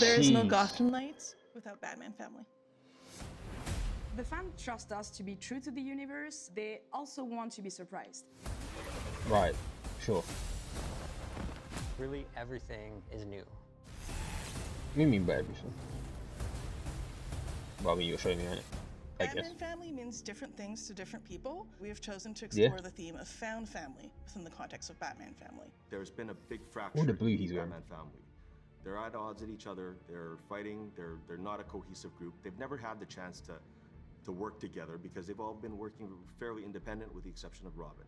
There is no Jeez. Gotham Knights without Batman family. The fans trust us to be true to the universe. They also want to be surprised. Right, sure. Really, everything is new. What do you mean by everything? Well, I mean, you're showing me, right? I guess. Batman family means different things to different people. We have chosen to explore the theme of found family within the context of Batman family. There's been a big fracture Ooh, the in blue the he's wearing. Batman family. They're at odds at each other. They're fighting. They're not a cohesive group. They've never had the chance to work together because they've all been working fairly independent, with the exception of Robin.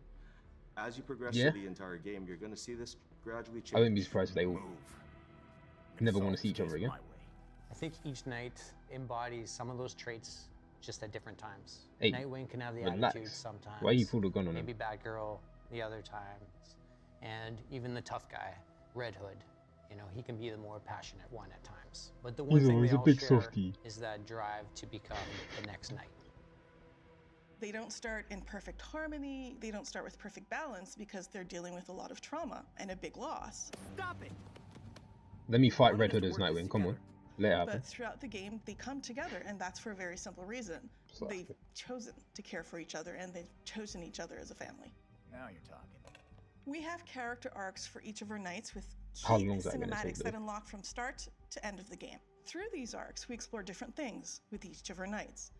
As you progress through the entire game, you're going to see this gradually change. I wouldn't be surprised if they all never want to see each other again. I think each knight embodies some of those traits just at different times. Hey, Nightwing can have the relax. attitude sometimes. Why you pulled a gun on him? Maybe Batgirl the other times. And even the tough guy, Red Hood. You know, he can be the more passionate one at times. But the one thing they all share is that drive to become the next knight. They don't start in perfect harmony. They don't start with perfect balance because they're dealing with a lot of trauma and a big loss. Stop it! Let me fight Red Hood as Nightwing. Come on, let it happen. But throughout the game, they come together, and that's for a very simple reason. They've chosen to care for each other, and they've chosen each other as a family. Now you're talking. We have character arcs for each of our knights with How key long is that gonna take, cinematics that unlock from start to end of the game. Through these arcs, we explore different things with each of our knights.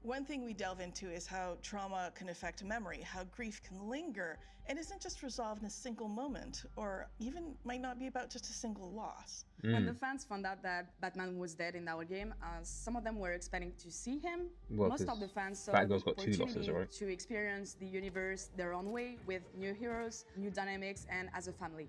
One thing we delve into is how trauma can affect memory, how grief can linger, and isn't just resolved in a single moment, or even might not be about just a single loss. When the fans found out that Batman was dead in our game, some of them were expecting to see him. Well, most of the fans saw Batgirl's the got 2 losses, opportunity right? to experience the universe their own way with new heroes, new dynamics, and as a family.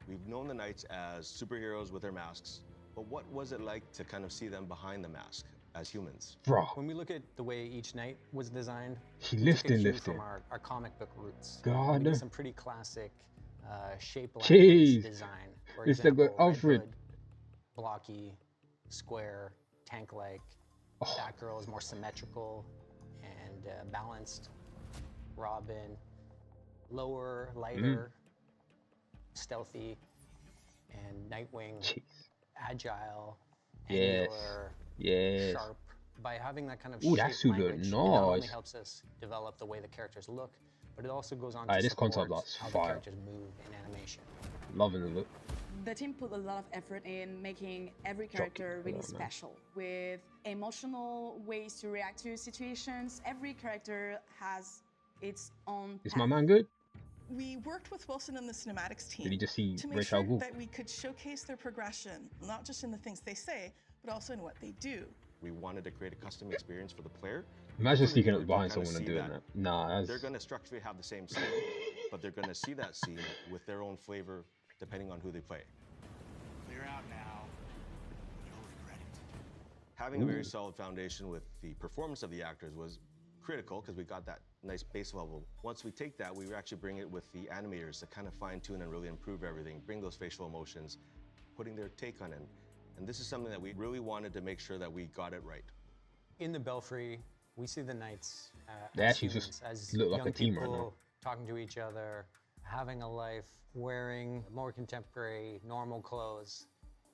We've known the Knights as superheroes with their masks, but what was it like to kind of see them behind the mask as humans? Bro, When we look at the way each knight was designed, he we took a lifting. cue from our comic book roots. God. We did some pretty classic shape Jeez. language design. For It's the example, good Alfred. Red Hood, blocky, square, tank-like. Oh. Batgirl is more symmetrical and balanced. Robin, lower, lighter, stealthy. And Nightwing, Jeez. agile, Yes. angular, Yes. sharp. By having that kind of Ooh, shape that suit look language, it not only nice. helps us develop the way the characters look, but it also goes on Aye, to this support concept looks how the fire. characters move in animation. Loving the look. The team put a lot of effort in making every character really special, with emotional ways to react to situations. Every character has its own Is path. my man good? We worked with Wilson and the cinematics team Did he just see to make Ra's sure al Ghul? that we could showcase their progression, not just in the things they say, but also in what they do. We wanted to create a custom experience for the player. Imagine For the sneaking viewer up to behind kinda someone and see doing that. Nah, They're that's... going to structurally have the same scene, but they're going to see that scene with their own flavor depending on who they play. Clear out now. You'll regret it. Having a very solid foundation with the performance of the actors was critical because we got that nice base level. Once we take that, we actually bring it with the animators to kind of fine-tune and really improve everything, bring those facial emotions, putting their take on it. And this is something that we really wanted to make sure that we got it right. In the Belfry, we see the knights They as actually humans, just as look like young a team right people now. talking to each other, having a life, wearing more contemporary, normal clothes.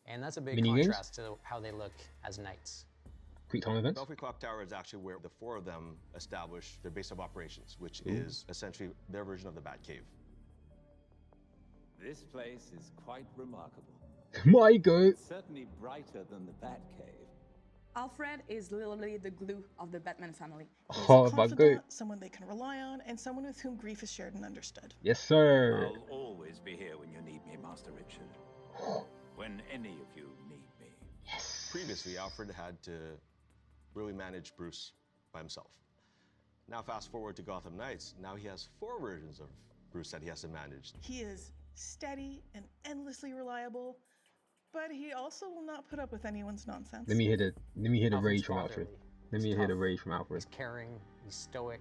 And that's a big Mini games? contrast to how they look as knights. Quick time events? Belfry Clock Tower is actually where the 4 of them establish their base of operations, which is essentially their version of the Batcave. This place is quite remarkable. My goat. It's certainly brighter than the Batcave. Alfred is literally the glue of the Batman family. He's Oh, a my confidant, goat. someone they can rely on, and someone with whom grief is shared and understood. Yes, sir. I'll always be here when you need me, Master Richard. When any of you need me. Yes. Previously, Alfred had to really manage Bruce by himself. Now fast forward to Gotham Knights, now he has 4 versions of Bruce that he has to manage. He is steady and endlessly reliable, but he also will not put up with anyone's nonsense. Let me hear the Alfred's rage from Alfred. fatherly. Let me He's hear the tough. rage from Alfred. He's caring, he's stoic.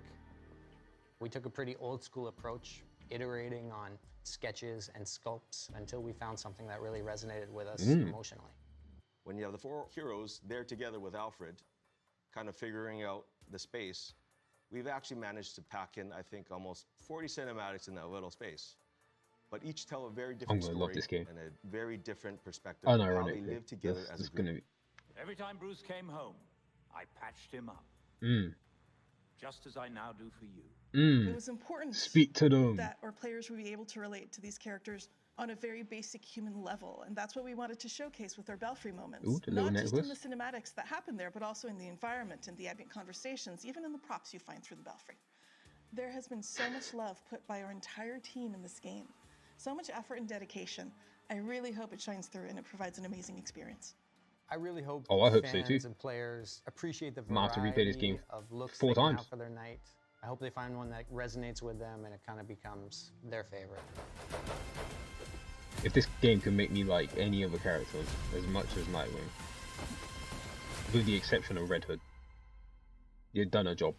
We took a pretty old school approach, iterating on sketches and sculpts until we found something that really resonated with us emotionally. When you have the 4 heroes there together with Alfred, kind of figuring out the space, we've actually managed to pack in, I think, almost 40 cinematics in that little space. but each tell a very different gonna story love this game. and a very different perspective of how they Unironically, live together as a it's group. gonna be. Every time Bruce came home, I patched him up. Just as I now do for you. It was important Speak to them. that our players would be able to relate to these characters on a very basic human level, and that's what we wanted to showcase with our Belfry moments. Ooh, the little Not just in the necklace. cinematics that happen there, but also in the environment and the ambient conversations, even in the props you find through the Belfry. There has been so much love put by our entire team in this game, so much effort and dedication. I really hope it shines through and it provides an amazing experience. I really hope I hope so fans too. and players appreciate the I might have to replay this variety game of looks 4 they can times. have for their night. I hope they find one that resonates with them and it kind of becomes their favorite. If this game can make me like any other character as much as Nightwing, with the exception of Red Hood, you've done a job.